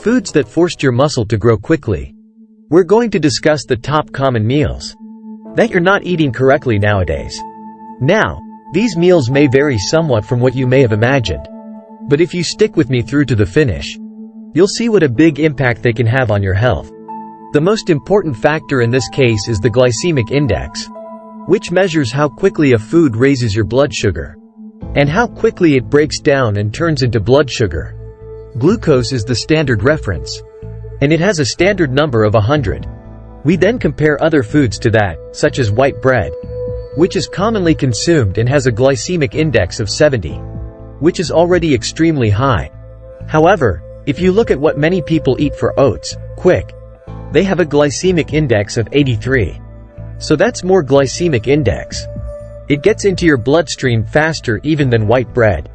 Foods that forced your muscle to grow quickly. We're going to discuss the top common meals that you're not eating correctly nowadays. Now, these meals may vary somewhat from what you may have imagined. But if you stick with me through to the finish, you'll see what a big impact they can have on your health. The most important factor in this case is the glycemic index, which measures how quickly a food raises your blood sugar, and how quickly it breaks down and turns into blood sugar. Glucose is the standard reference, and it has a standard number of 100. We then compare other foods to that, such as white bread, which is commonly consumed and has a glycemic index of 70, which is already extremely high. However, if you look at what many people eat for oats, quick, they have a glycemic index of 83. So that's more glycemic index. It gets into your bloodstream faster even than white bread.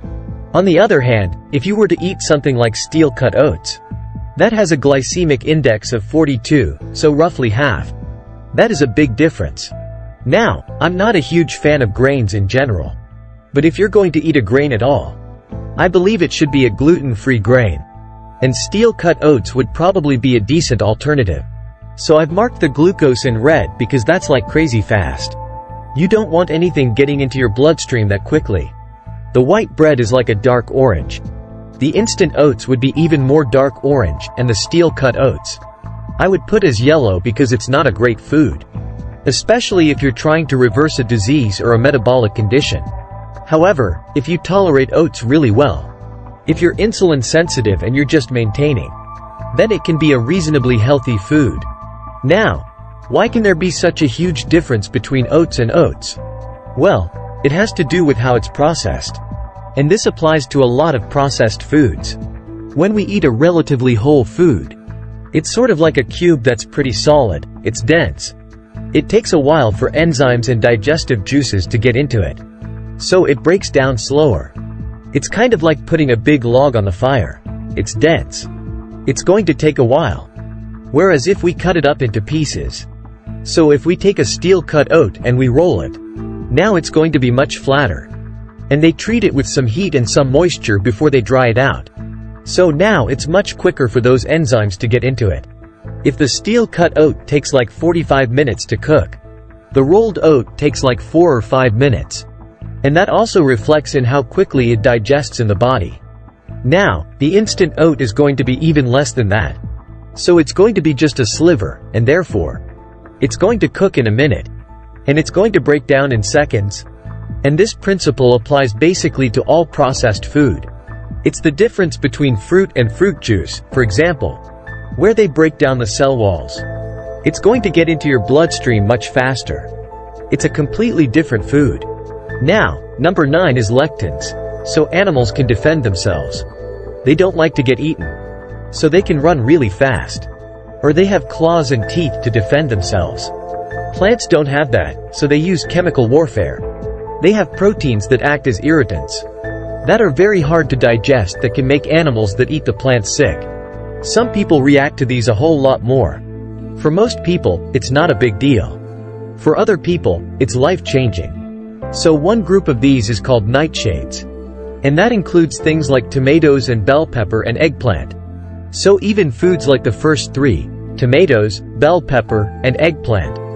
On the other hand, if you were to eat something like steel-cut oats, that has a glycemic index of 42, so roughly half. That is a big difference. Now, I'm not a huge fan of grains in general. But if you're going to eat a grain at all, I believe it should be a gluten-free grain. And steel-cut oats would probably be a decent alternative. So I've marked the glucose in red because that's like crazy fast. You don't want anything getting into your bloodstream that quickly. The white bread is like a dark orange. The instant oats would be even more dark orange, and the steel-cut oats I would put as yellow because it's not a great food, especially if you're trying to reverse a disease or a metabolic condition. However, if you tolerate oats really well, if you're insulin sensitive and you're just maintaining, then it can be a reasonably healthy food. Now, why can there be such a huge difference between oats and oats? Well, it has to do with how it's processed. And this applies to a lot of processed foods. When we eat a relatively whole food, it's sort of like a cube that's pretty solid, it's dense. It takes a while for enzymes and digestive juices to get into it. So it breaks down slower. It's kind of like putting a big log on the fire. It's dense. It's going to take a while. Whereas if we cut it up into pieces, so if we take a steel-cut oat and we roll it, now it's going to be much flatter. And they treat it with some heat and some moisture before they dry it out. So now it's much quicker for those enzymes to get into it. If the steel-cut oat takes like 45 minutes to cook, the rolled oat takes like 4 or 5 minutes. And that also reflects in how quickly it digests in the body. Now, the instant oat is going to be even less than that. So it's going to be just a sliver, and therefore, it's going to cook in a minute. And it's going to break down in seconds. And this principle applies basically to all processed food. It's the difference between fruit and fruit juice, for example, where they break down the cell walls. It's going to get into your bloodstream much faster. It's a completely different food. Now, number 9 is lectins. So animals can defend themselves. They don't like to get eaten. So they can run really fast. Or they have claws and teeth to defend themselves. Plants don't have that, so they use chemical warfare. They have proteins that act as irritants that are very hard to digest that can make animals that eat the plants sick. Some people react to these a whole lot more. For most people, it's not a big deal. For other people, it's life-changing. So one group of these is called nightshades. And that includes things like tomatoes and bell pepper and eggplant. So even foods like the first 3, tomatoes, bell pepper, and eggplant,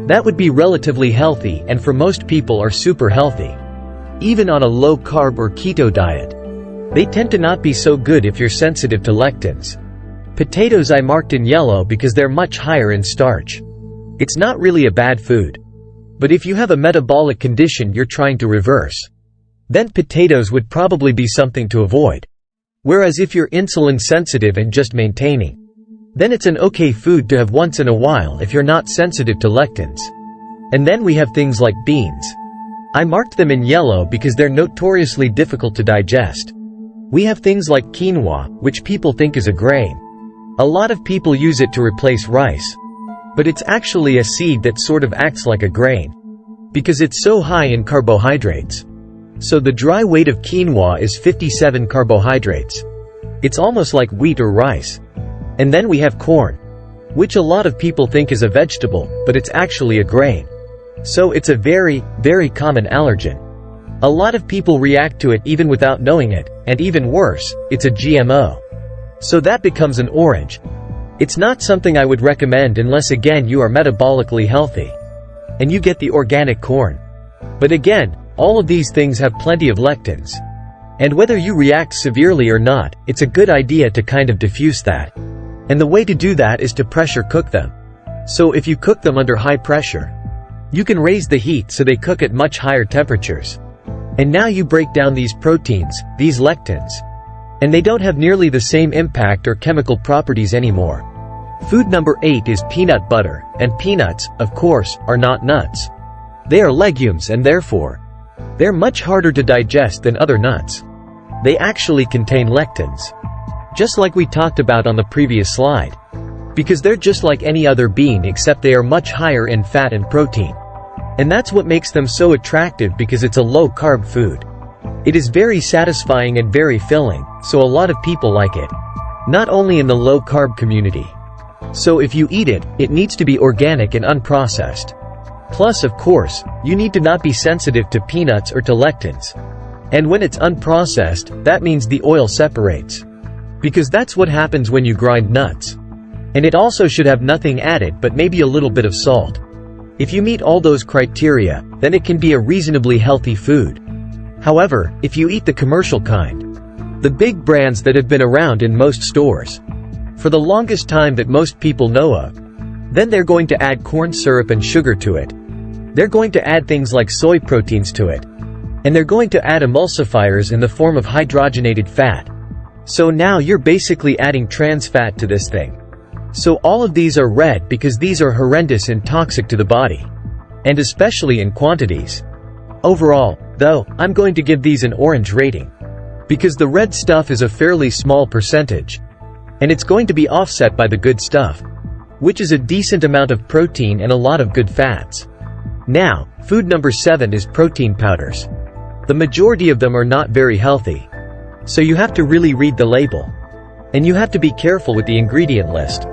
that would be relatively healthy and for most people are super healthy. Even on a low-carb or keto diet, they tend to not be so good if you're sensitive to lectins. Potatoes I marked in yellow because they're much higher in starch. It's not really a bad food. But if you have a metabolic condition you're trying to reverse, then potatoes would probably be something to avoid. Whereas if you're insulin sensitive and just maintaining, then it's an okay food to have once in a while if you're not sensitive to lectins. And then we have things like beans. I marked them in yellow because they're notoriously difficult to digest. We have things like quinoa, which people think is a grain. A lot of people use it to replace rice. But it's actually a seed that sort of acts like a grain, because it's so high in carbohydrates. So the dry weight of quinoa is 57 carbohydrates. It's almost like wheat or rice. And then we have corn, which a lot of people think is a vegetable, but it's actually a grain. So it's a very, very common allergen. A lot of people react to it even without knowing it, and even worse, it's a GMO. So that becomes an orange. It's not something I would recommend unless again you are metabolically healthy. And you get the organic corn. But again, all of these things have plenty of lectins. And whether you react severely or not, it's a good idea to kind of diffuse that. And the way to do that is to pressure cook them. So if you cook them under high pressure, you can raise the heat so they cook at much higher temperatures. And now you break down these proteins, these lectins. And they don't have nearly the same impact or chemical properties anymore. Food number 8 is peanut butter, and peanuts, of course, are not nuts. They are legumes and therefore, they're much harder to digest than other nuts. They actually contain lectins. Just like we talked about on the previous slide. Because they're just like any other bean except they are much higher in fat and protein. And that's what makes them so attractive because it's a low-carb food. It is very satisfying and very filling, so a lot of people like it. Not only in the low-carb community. So if you eat it, it needs to be organic and unprocessed. Plus, of course, you need to not be sensitive to peanuts or to lectins. And when it's unprocessed, that means the oil separates. Because that's what happens when you grind nuts. And it also should have nothing added but maybe a little bit of salt. If you meet all those criteria, then it can be a reasonably healthy food. However, if you eat the commercial kind, the big brands that have been around in most stores, for the longest time that most people know of, then they're going to add corn syrup and sugar to it. They're going to add things like soy proteins to it. And they're going to add emulsifiers in the form of hydrogenated fat. So now you're basically adding trans fat to this thing. So all of these are red because these are horrendous and toxic to the body. And especially in quantities. Overall, though, I'm going to give these an orange rating. Because the red stuff is a fairly small percentage. And it's going to be offset by the good stuff, which is a decent amount of protein and a lot of good fats. Now, food number 7 is protein powders. The majority of them are not very healthy. So you have to really read the label. And you have to be careful with the ingredient list.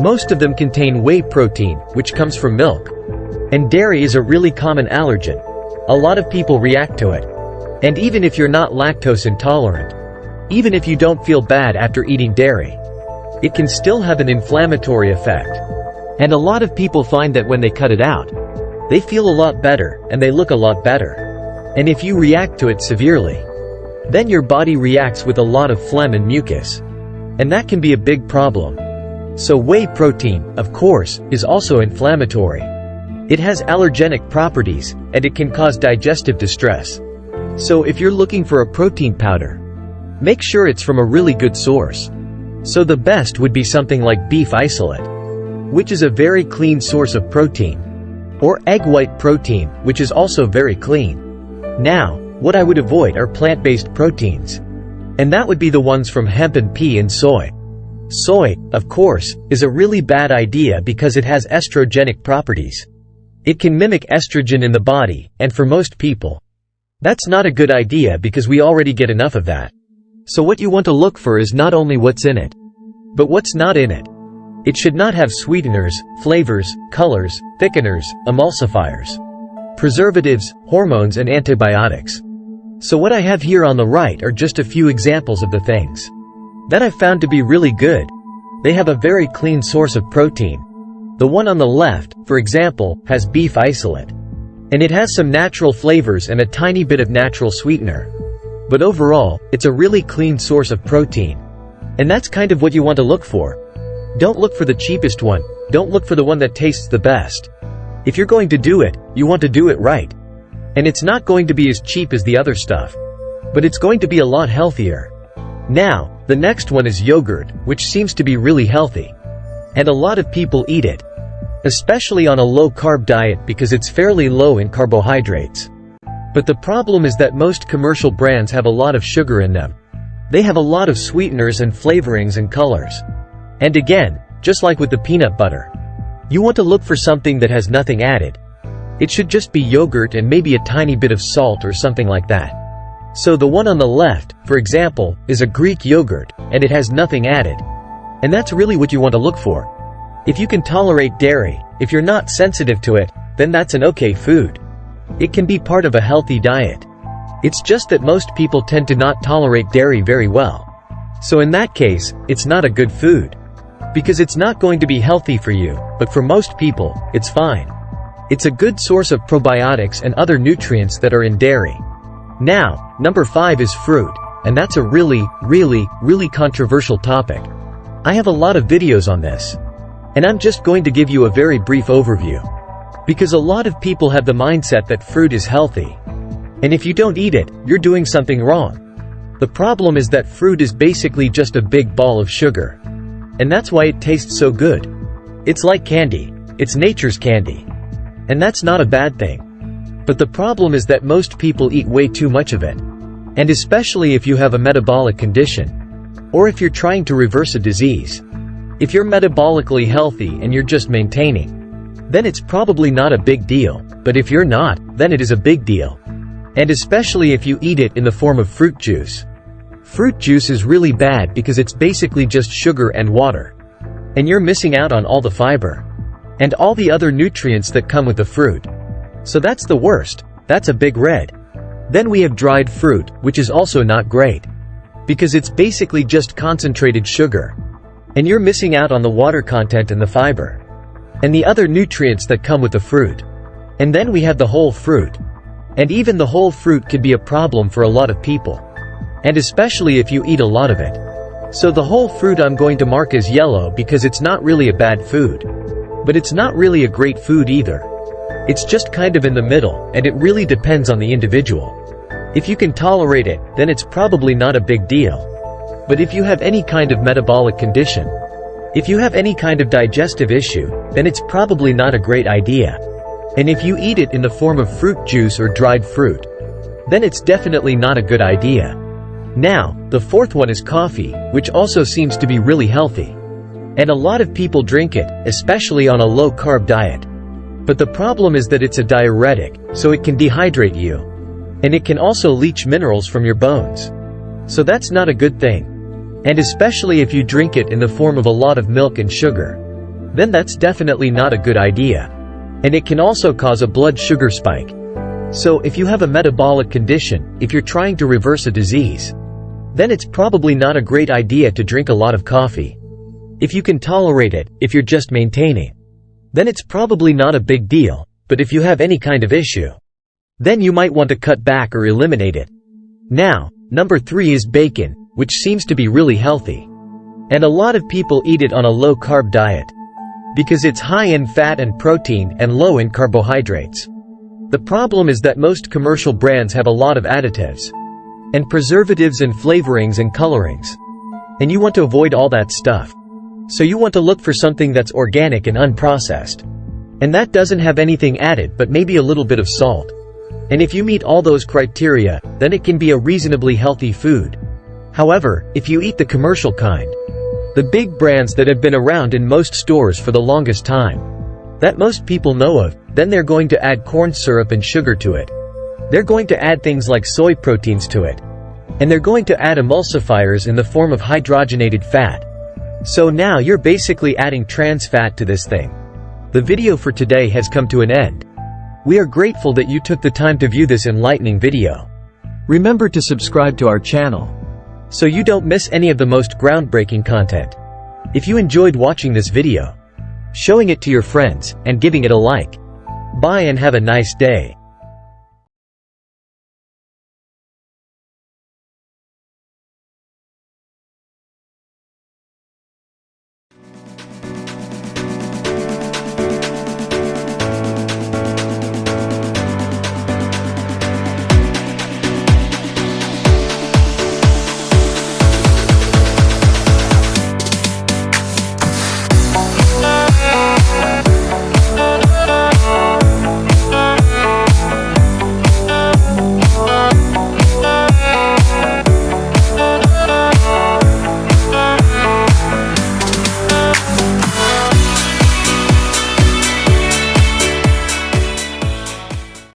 Most of them contain whey protein, which comes from milk. And dairy is a really common allergen. A lot of people react to it. And even if you're not lactose intolerant, even if you don't feel bad after eating dairy, it can still have an inflammatory effect. And a lot of people find that when they cut it out, they feel a lot better, and they look a lot better. And if you react to it severely, then your body reacts with a lot of phlegm and mucus. And that can be a big problem. So whey protein, of course, is also inflammatory. It has allergenic properties, and it can cause digestive distress. So if you're looking for a protein powder, make sure it's from a really good source. So the best would be something like beef isolate, which is a very clean source of protein. Or egg white protein, which is also very clean. Now, what I would avoid are plant-based proteins. And that would be the ones from hemp and pea and soy. Soy, of course, is a really bad idea because it has estrogenic properties. It can mimic estrogen in the body, and for most people, that's not a good idea because we already get enough of that. So what you want to look for is not only what's in it, but what's not in it. It should not have sweeteners, flavors, colors, thickeners, emulsifiers, preservatives, hormones and antibiotics. So what I have here on the right are just a few examples of the things that I found to be really good. They have a very clean source of protein. The one on the left, for example, has beef isolate. And it has some natural flavors and a tiny bit of natural sweetener. But overall, it's a really clean source of protein. And that's kind of what you want to look for. Don't look for the cheapest one. Don't look for the one that tastes the best. If you're going to do it, you want to do it right. And it's not going to be as cheap as the other stuff. But it's going to be a lot healthier. Now, the next one is yogurt, which seems to be really healthy. And a lot of people eat it. Especially on a low-carb diet because it's fairly low in carbohydrates. But the problem is that most commercial brands have a lot of sugar in them. They have a lot of sweeteners and flavorings and colors. And again, just like with the peanut butter, you want to look for something that has nothing added. It should just be yogurt and maybe a tiny bit of salt or something like that. So the one on the left, for example, is a Greek yogurt, and it has nothing added. And that's really what you want to look for. If you can tolerate dairy, if you're not sensitive to it, then that's an okay food. It can be part of a healthy diet. It's just that most people tend to not tolerate dairy very well. So in that case, it's not a good food. Because it's not going to be healthy for you, but for most people, it's fine. It's a good source of probiotics and other nutrients that are in dairy. Now, number 5 is fruit, and that's a really controversial topic. I have a lot of videos on this. And I'm just going to give you a very brief overview. Because a lot of people have the mindset that fruit is healthy. And if you don't eat it, you're doing something wrong. The problem is that fruit is basically just a big ball of sugar. And that's why it tastes so good. It's like candy. It's nature's candy. And that's not a bad thing. But the problem is that most people eat way too much of it. And especially if you have a metabolic condition. Or if you're trying to reverse a disease. If you're metabolically healthy and you're just maintaining, then it's probably not a big deal. But if you're not, then it is a big deal. And especially if you eat it in the form of fruit juice. Fruit juice is really bad because it's basically just sugar and water. And you're missing out on all the fiber. And all the other nutrients that come with the fruit. So that's the worst. That's a big red. Then we have dried fruit, which is also not great. Because it's basically just concentrated sugar. And you're missing out on the water content and the fiber. And the other nutrients that come with the fruit. And then we have the whole fruit. And even the whole fruit can be a problem for a lot of people. And especially if you eat a lot of it. So the whole fruit I'm going to mark as yellow because it's not really a bad food. But it's not really a great food either. It's just kind of in the middle, and it really depends on the individual. If you can tolerate it, then it's probably not a big deal. But if you have any kind of metabolic condition, if you have any kind of digestive issue, then it's probably not a great idea. And if you eat it in the form of fruit juice or dried fruit, then it's definitely not a good idea. Now, the fourth one is coffee, which also seems to be really healthy. And a lot of people drink it, especially on a low-carb diet. But the problem is that it's a diuretic, so it can dehydrate you. And it can also leach minerals from your bones. So that's not a good thing. And especially if you drink it in the form of a lot of milk and sugar. Then that's definitely not a good idea. And it can also cause a blood sugar spike. So if you have a metabolic condition, if you're trying to reverse a disease, then it's probably not a great idea to drink a lot of coffee. If you can tolerate it, if you're just maintaining, then it's probably not a big deal. But if you have any kind of issue, then you might want to cut back or eliminate it. Now, number 3 is bacon, which seems to be really healthy. And a lot of people eat it on a low-carb diet. Because it's high in fat and protein and low in carbohydrates. The problem is that most commercial brands have a lot of additives. And preservatives and flavorings and colorings. And you want to avoid all that stuff. So you want to look for something that's organic and unprocessed. And that doesn't have anything added but maybe a little bit of salt. And if you meet all those criteria, then it can be a reasonably healthy food. However, if you eat the commercial kind, the big brands that have been around in most stores for the longest time, that most people know of, then they're going to add corn syrup and sugar to it. They're going to add things like soy proteins to it. And they're going to add emulsifiers in the form of hydrogenated fat. So now you're basically adding trans fat to this thing. The video for today has come to an end. We are grateful that you took the time to view this enlightening video. Remember to subscribe to our channel, so you don't miss any of the most groundbreaking content. If you enjoyed watching this video, showing it to your friends, and giving it a like. Bye and have a nice day.